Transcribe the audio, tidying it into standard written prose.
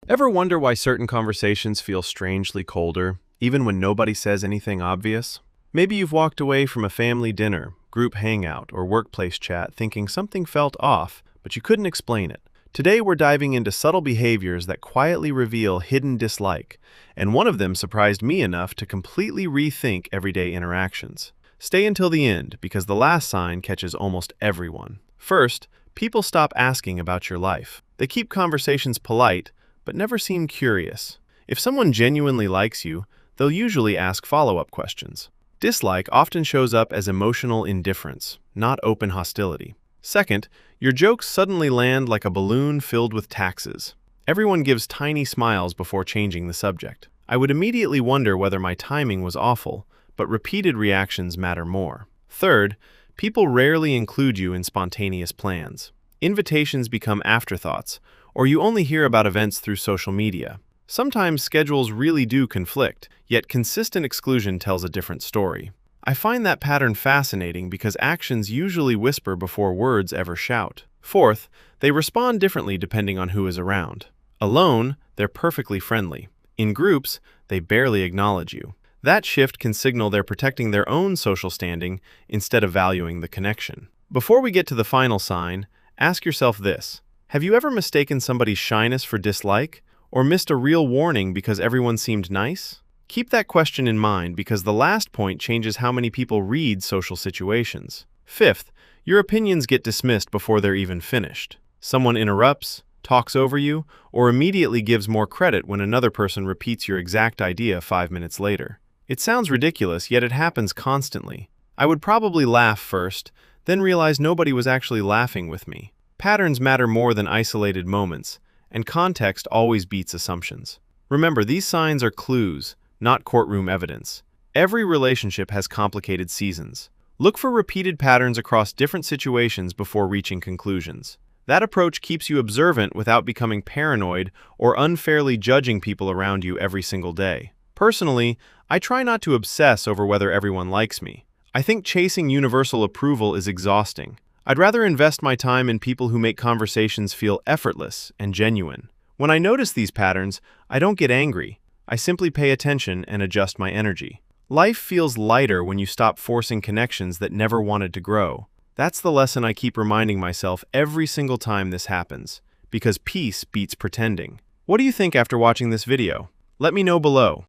Ever wonder why certain conversations feel strangely colder, even when nobody says anything obvious? Maybe you've walked away from a family dinner, group hangout, or workplace chat thinking something felt off, but you couldn't explain it. Today we're diving into subtle behaviors that quietly reveal hidden dislike, and one of them surprised me enough to completely rethink everyday interactions. Stay until the end, because the last sign catches almost everyone. First, people stop asking about your life. They keep conversations polite, but never seem curious. If someone genuinely likes you, they'll usually ask follow-up questions. Dislike often shows up as emotional indifference, not open hostility. Second, your jokes suddenly land like a balloon filled with taxes. Everyone gives tiny smiles before changing the subject. I would immediately wonder whether my timing was awful, but repeated reactions matter more. Third, people rarely include you in spontaneous plans. Invitations become afterthoughts, or you only hear about events through social media. Sometimes schedules really do conflict, yet consistent exclusion tells a different story. I find that pattern fascinating because actions usually whisper before words ever shout. Fourth, they respond differently depending on who is around. Alone, they're perfectly friendly. In groups, they barely acknowledge you. That shift can signal they're protecting their own social standing instead of valuing the connection. Before we get to the final sign, ask yourself this. Have you ever mistaken somebody's shyness for dislike, or missed a real warning because everyone seemed nice? Keep that question in mind because the last point changes how many people read social situations. Fifth, your opinions get dismissed before they're even finished. Someone interrupts, talks over you, or immediately gives more credit when another person repeats your exact idea 5 minutes later. It sounds ridiculous, yet it happens constantly. I would probably laugh first, then realize nobody was actually laughing with me. Patterns matter more than isolated moments, and context always beats assumptions. Remember, these signs are clues, not courtroom evidence. Every relationship has complicated seasons. Look for repeated patterns across different situations before reaching conclusions. That approach keeps you observant without becoming paranoid or unfairly judging people around you every single day. Personally, I try not to obsess over whether everyone likes me. I think chasing universal approval is exhausting. I'd rather invest my time in people who make conversations feel effortless and genuine. When I notice these patterns, I don't get angry. I simply pay attention and adjust my energy. Life feels lighter when you stop forcing connections that never wanted to grow. That's the lesson I keep reminding myself every single time this happens, because peace beats pretending. What do you think after watching this video? Let me know below.